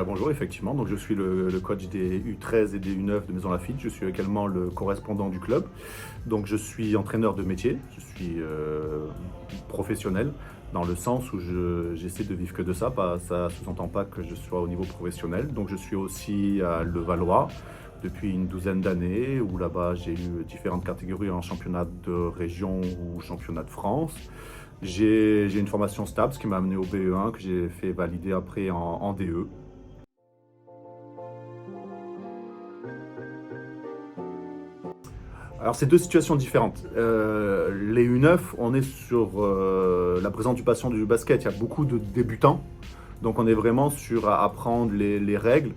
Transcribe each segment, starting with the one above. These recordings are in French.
Bonjour, effectivement. Donc, je suis le coach des U13 et des U9 de Maison Lafitte. Je suis également le correspondant du club. Donc, je suis entraîneur de métier. Je suis professionnel dans le sens où j'essaie de vivre que de ça. Ça ne sous-entend pas que je sois au niveau professionnel. Donc, je suis aussi à Levallois depuis une douzaine d'années où là-bas, j'ai eu différentes catégories en championnat de région ou championnat de France. J'ai une formation STAPS qui m'a amené au BE1 que j'ai fait valider après en DE. Alors, c'est deux situations différentes. Les U9, on est sur la présentation du basket. Il y a beaucoup de débutants. Donc, on est vraiment sur apprendre les règles,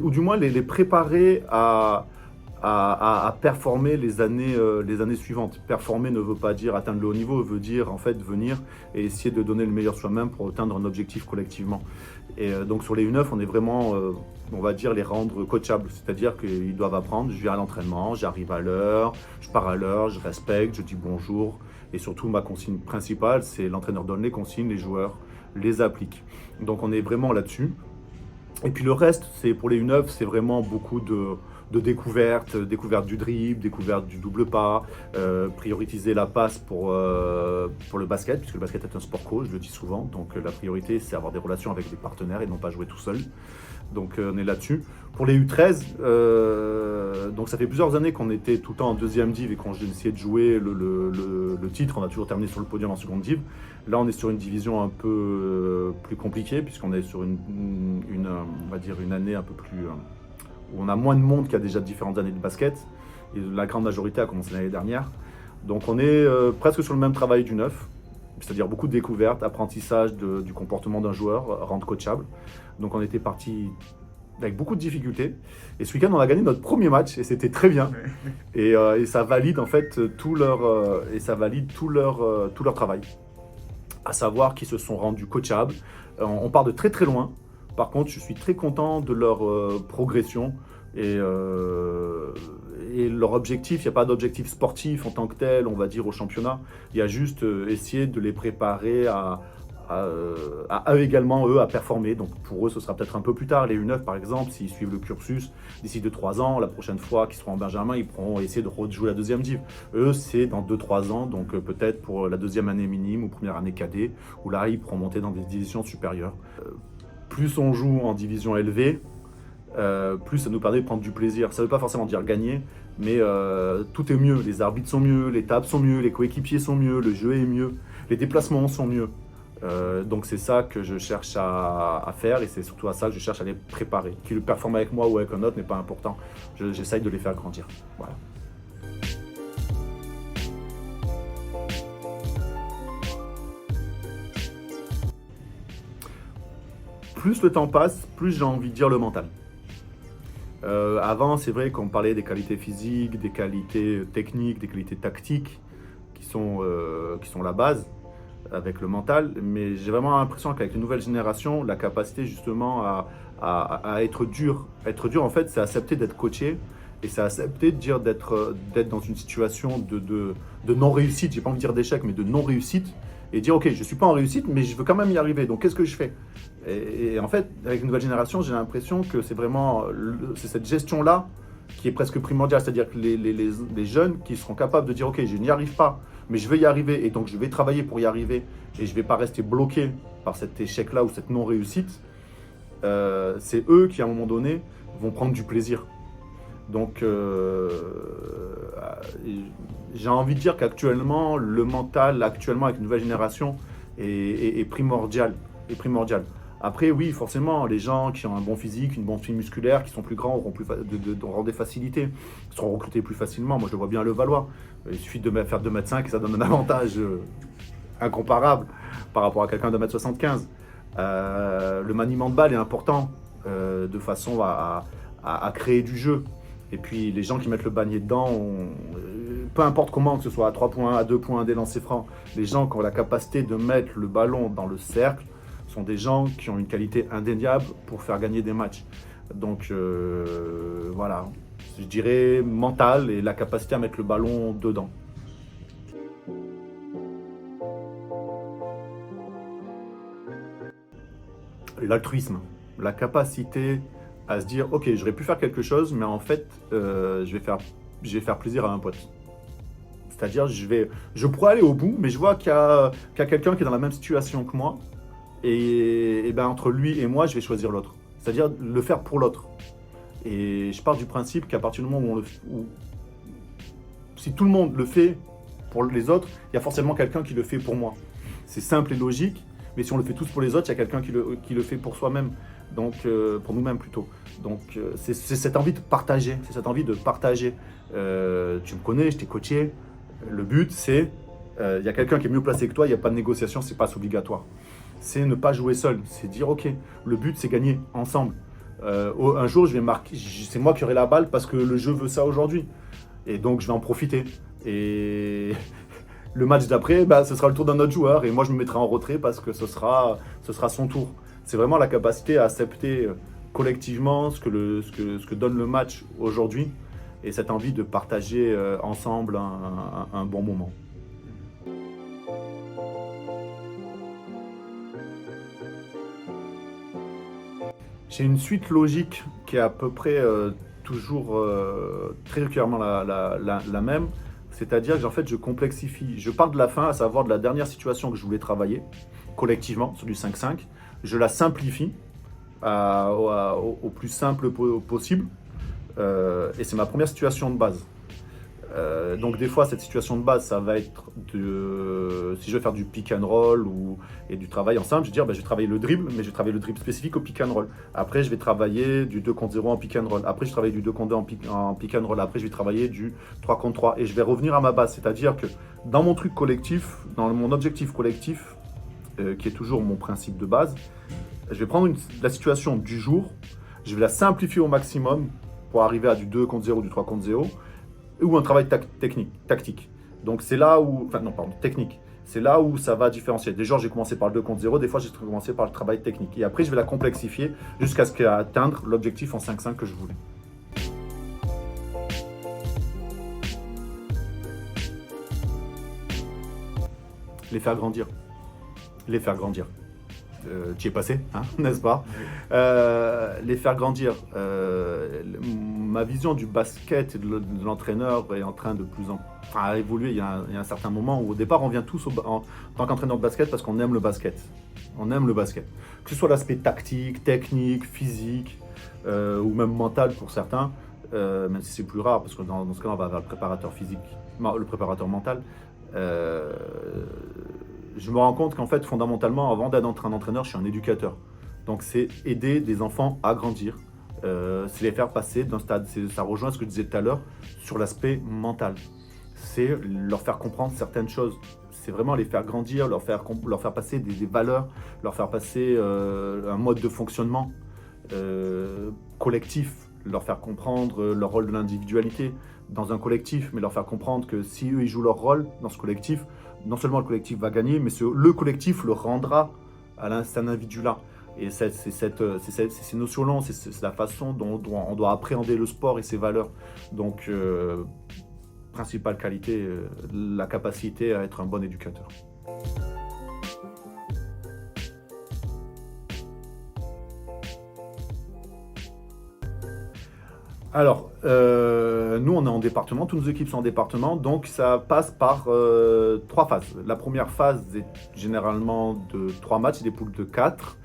ou du moins les préparer à performer les années suivantes. Performer ne veut pas dire atteindre le haut niveau, veut dire en fait venir et essayer de donner le meilleur soi-même pour atteindre un objectif collectivement. Et donc sur les U9, on est vraiment, on va dire, les rendre coachables. C'est-à-dire qu'ils doivent apprendre, je viens à l'entraînement, j'arrive à l'heure, je pars à l'heure, je respecte, je dis bonjour. Et surtout, ma consigne principale, c'est l'entraîneur donne les consignes, les joueurs les appliquent. Donc on est vraiment là-dessus. Et puis le reste, c'est pour les U9, c'est vraiment beaucoup de découvertes, découverte du dribble, découverte du double pas, prioriser la passe pour le basket, puisque le basket est un sport co, je le dis souvent. Donc la priorité, c'est avoir des relations avec des partenaires et non pas jouer tout seul. Donc on est là-dessus. Pour les U13, donc ça fait plusieurs années qu'on était tout le temps en deuxième div et qu'on essayait de jouer le titre. On a toujours terminé sur le podium en seconde div. Là, on est sur une division un peu plus compliquée puisqu'on est sur on va dire une année un peu plus où on a moins de monde qu'il y a déjà différentes années de basket. Et la grande majorité a commencé l'année dernière. Donc on est presque sur le même travail du neuf, c'est-à-dire beaucoup de découvertes, apprentissage du comportement d'un joueur, rendre coachable. Donc on était parti avec beaucoup de difficultés. Et ce week-end, on a gagné notre premier match et c'était très bien. Et ça valide en fait tout leur travail. À savoir qu'ils se sont rendus coachables. On part de très très loin. Par contre, je suis très content de leur progression et leur objectif. Il n'y a pas d'objectif sportif en tant que tel, on va dire, au championnat. Il y a juste essayer de les préparer à eux également, eux, à performer. Donc pour eux, ce sera peut-être un peu plus tard. Les U9, par exemple, s'ils suivent le cursus d'ici 2-3 ans, la prochaine fois qu'ils seront en Benjamin, ils pourront essayer de rejouer la deuxième div. Eux, c'est dans 2-3 ans, donc peut-être pour la deuxième année minime ou première année cadet, où là, ils pourront monter dans des divisions supérieures. Plus on joue en division élevée, plus ça nous permet de prendre du plaisir. Ça ne veut pas forcément dire gagner, mais tout est mieux. Les arbitres sont mieux, les tables sont mieux, les coéquipiers sont mieux, le jeu est mieux, les déplacements sont mieux. Donc c'est ça que je cherche à faire et c'est surtout à ça que je cherche à les préparer. Qu'ils performent avec moi ou avec un autre n'est pas important. J'essaye de les faire grandir. Voilà. Plus le temps passe, plus j'ai envie de dire le mental. Avant, c'est vrai qu'on parlait des qualités physiques, des qualités techniques, des qualités tactiques qui sont la base avec le mental, mais j'ai vraiment l'impression qu'avec les nouvelles générations, la capacité justement à être dur. Être dur, en fait, c'est accepter d'être coaché et c'est accepter de dire d'être dans une situation de non-réussite. J'ai pas envie de dire d'échec, mais de non-réussite et dire ok, je suis pas en réussite, mais je veux quand même y arriver. Donc qu'est-ce que je fais? Et en fait, avec une nouvelle génération, j'ai l'impression que c'est vraiment c'est cette gestion-là qui est presque primordiale. C'est-à-dire que les jeunes qui seront capables de dire ok, je n'y arrive pas, mais je vais y arriver et donc je vais travailler pour y arriver et je ne vais pas rester bloqué par cet échec-là ou cette non-réussite, c'est eux qui, à un moment donné, vont prendre du plaisir. Donc, j'ai envie de dire qu'actuellement, le mental, actuellement, avec une nouvelle génération, est primordial. Est primordial. Après, oui, forcément, les gens qui ont un bon physique, une bonne fille musculaire, qui sont plus grands, auront des facilités, seront recrutés plus facilement. Moi, je le vois bien à Levallois. Il suffit de faire 2,5 m et ça donne un avantage incomparable par rapport à quelqu'un de 1,75 m. Le maniement de balle est important de façon à créer du jeu. Et puis, les gens qui mettent le panier dedans, peu importe comment, que ce soit à 3 points, à 2 points, des lancers francs, les gens qui ont la capacité de mettre le ballon dans le cercle, sont des gens qui ont une qualité indéniable pour faire gagner des matchs. Donc voilà, je dirais mental et la capacité à mettre le ballon dedans. l'altruisme, la capacité à se dire, ok, j'aurais pu faire quelque chose, mais en fait, je vais faire plaisir à un pote. C'est-à-dire, je pourrais aller au bout, mais je vois qu'il y a quelqu'un qui est dans la même situation que moi, et ben entre lui et moi, je vais choisir l'autre. C'est-à-dire le faire pour l'autre. Et je pars du principe qu'à partir du moment où si tout le monde le fait pour les autres, il y a forcément quelqu'un qui le fait pour moi. C'est simple et logique, mais si on le fait tous pour les autres, il y a quelqu'un qui le fait pour soi-même, donc pour nous-mêmes plutôt. Donc c'est cette envie de partager, c'est cette envie de partager. Tu me connais, je t'ai coaché. Le but, c'est, il y a quelqu'un qui est mieux placé que toi, il n'y a pas de négociation, c'est pas obligatoire. C'est ne pas jouer seul, c'est dire ok, le but c'est gagner ensemble. Un jour, je vais marquer, c'est moi qui aurai la balle parce que le jeu veut ça aujourd'hui. Et donc, je vais en profiter. Et le match d'après, bah, ce sera le tour d'un autre joueur. Et moi, je me mettrai en retrait parce que ce sera son tour. C'est vraiment la capacité à accepter collectivement ce que donne le match aujourd'hui. Et cette envie de partager ensemble un bon moment. J'ai une suite logique qui est à peu près toujours très régulièrement la même. C'est-à-dire que en fait, je complexifie. Je pars de la fin, à savoir de la dernière situation que je voulais travailler collectivement sur du 5-5. Je la simplifie au plus simple possible. Et c'est ma première situation de base. Donc des fois, cette situation de base, ça va être si je veux faire du pick and roll et du travail ensemble, je vais dire, je vais travailler le dribble, mais je vais travailler le dribble spécifique au pick and roll. Après, je vais travailler du 2 contre 0 en pick and roll. Après, je travaille du 2 contre 2 en pick and roll. Après, je vais travailler du 3 contre 3. Et je vais revenir à ma base. C'est-à-dire que dans mon truc collectif, dans mon objectif collectif, qui est toujours mon principe de base, je vais prendre la situation du jour, je vais la simplifier au maximum pour arriver à du 2 contre 0, du 3 contre 0, ou un travail tactique. Donc c'est là où, technique. C'est là où ça va différencier. Déjà, j'ai commencé par le 2 contre 0, des fois j'ai commencé par le travail technique. Et après, je vais la complexifier jusqu'à ce qu'à atteindre l'objectif en 5-5 que je voulais. Les faire grandir. Les faire grandir. Tu y es passé, hein, n'est-ce pas? Les faire grandir. Ma vision du basket et de l'entraîneur est en train de plus en à évoluer. Il y a un certain moment où au départ on vient tous en tant qu'entraîneur de basket parce qu'on aime le basket. On aime le basket. Que ce soit l'aspect tactique, technique, physique ou même mental pour certains, même si c'est plus rare parce que dans ce cas-là on va vers le préparateur physique, le préparateur mental. Je me rends compte qu'en fait, fondamentalement, avant d'être un entraîneur, je suis un éducateur. Donc, c'est aider des enfants à grandir. C'est les faire passer d'un stade. Ça rejoint ce que je disais tout à l'heure sur l'aspect mental. C'est leur faire comprendre certaines choses. C'est vraiment les faire grandir, leur faire passer des valeurs, leur faire passer un mode de fonctionnement collectif, leur faire comprendre leur rôle de l'individualité dans un collectif, mais leur faire comprendre que si eux ils jouent leur rôle dans ce collectif, non seulement le collectif va gagner, mais le collectif le rendra à cet individu-là. Et c'est ces notions-là, c'est la façon dont on doit appréhender le sport et ses valeurs. Donc, principale qualité, la capacité à être un bon éducateur. Alors, nous, on est en département, toutes nos équipes sont en département, donc ça passe par 3 phases. La première phase est généralement de 3 matchs, des poules de 4.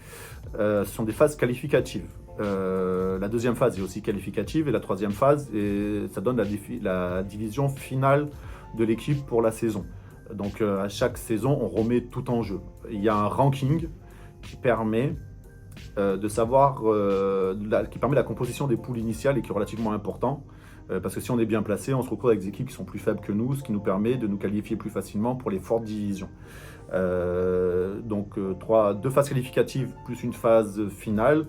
Ce sont des phases qualificatives. La deuxième phase est aussi qualificative et la troisième phase, ça donne la division finale de l'équipe pour la saison. Donc, à chaque saison, on remet tout en jeu. Il y a un ranking qui permet de savoir, qui permet la composition des poules initiales et qui est relativement important. Parce que si on est bien placé, on se retrouve avec des équipes qui sont plus faibles que nous, ce qui nous permet de nous qualifier plus facilement pour les fortes divisions. Donc 2 phases qualificatives plus une phase finale.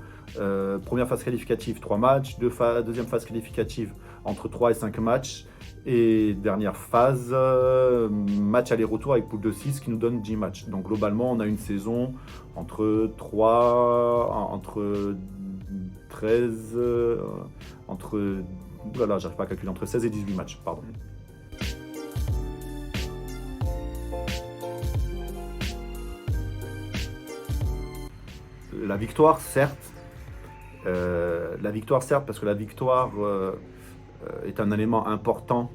Première phase qualificative, 3 matchs. Deuxième phase qualificative, entre 3 et 5 matchs. Et dernière phase, match aller-retour avec poule de 6 qui nous donne 10 matchs. Donc globalement, on a une saison entre 13, voilà, j'arrive pas à calculer, entre 16 et 18 matchs, pardon. la victoire, certes, parce que la victoire est un élément important,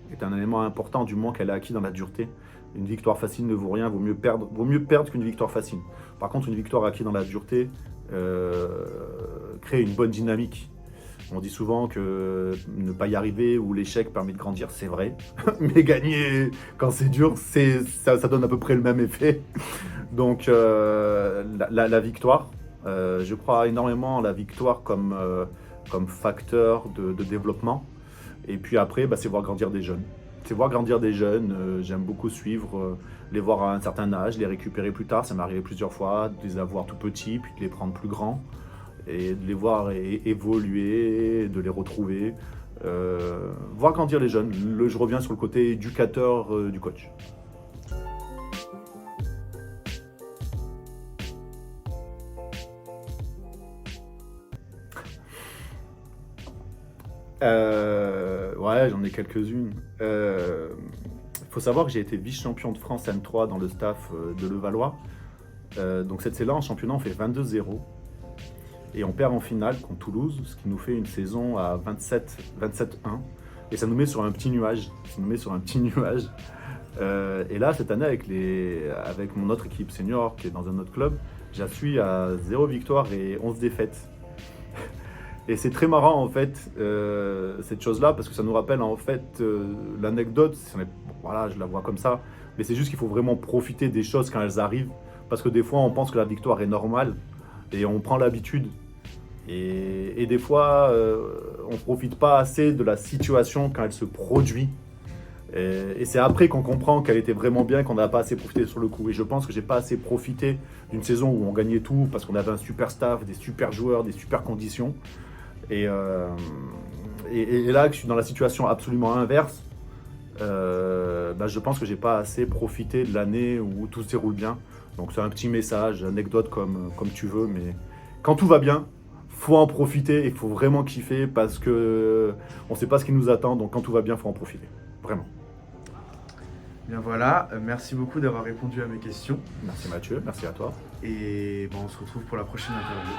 du moment qu'elle est acquis dans la dureté. Une victoire facile ne vaut rien, vaut mieux perdre qu'une victoire facile. Par contre, une victoire acquise dans la dureté crée une bonne dynamique. On dit souvent que ne pas y arriver ou l'échec permet de grandir, c'est vrai. Mais gagner quand c'est dur, ça donne à peu près le même effet. Donc la victoire, je crois énormément à la victoire comme facteur de développement. Et puis après, c'est voir grandir des jeunes. J'aime beaucoup suivre, les voir à un certain âge, les récupérer plus tard. Ça m'est arrivé plusieurs fois, de les avoir tout petits, puis de les prendre plus grands. Et de les voir évoluer, de les retrouver. Voir grandir les jeunes. Je reviens sur le côté éducateur du coach. Ouais, j'en ai quelques-unes. Faut savoir que j'ai été vice-champion de France M3 dans le staff de Levallois. Donc cette saison-là, en championnat, on fait 22-0. Et on perd en finale contre Toulouse, ce qui nous fait une saison à 27-1. Et ça nous met sur un petit nuage. Et là, cette année, avec mon autre équipe senior, qui est dans un autre club, j'en suis à 0 victoire et 11 défaites. Et c'est très marrant, en fait, cette chose-là, parce que ça nous rappelle, en fait, l'anecdote. Voilà, je la vois comme ça. Mais c'est juste qu'il faut vraiment profiter des choses quand elles arrivent. Parce que des fois, on pense que la victoire est normale. Et on prend l'habitude. Et des fois, on ne profite pas assez de la situation quand elle se produit. Et c'est après qu'on comprend qu'elle était vraiment bien, qu'on n'a pas assez profité sur le coup. Et je pense que j'ai pas assez profité d'une saison où on gagnait tout, parce qu'on avait un super staff, des super joueurs, des super conditions. Et là, que je suis dans la situation absolument inverse, je pense que j'ai pas assez profité de l'année où tout se déroule bien. Donc c'est un petit message, anecdote comme tu veux, mais quand tout va bien, faut en profiter et il faut vraiment kiffer parce que on sait pas ce qui nous attend, donc quand tout va bien, faut en profiter, vraiment. Bien voilà, merci beaucoup d'avoir répondu à mes questions. Merci Mathieu, merci à toi. Et on se retrouve pour la prochaine interview.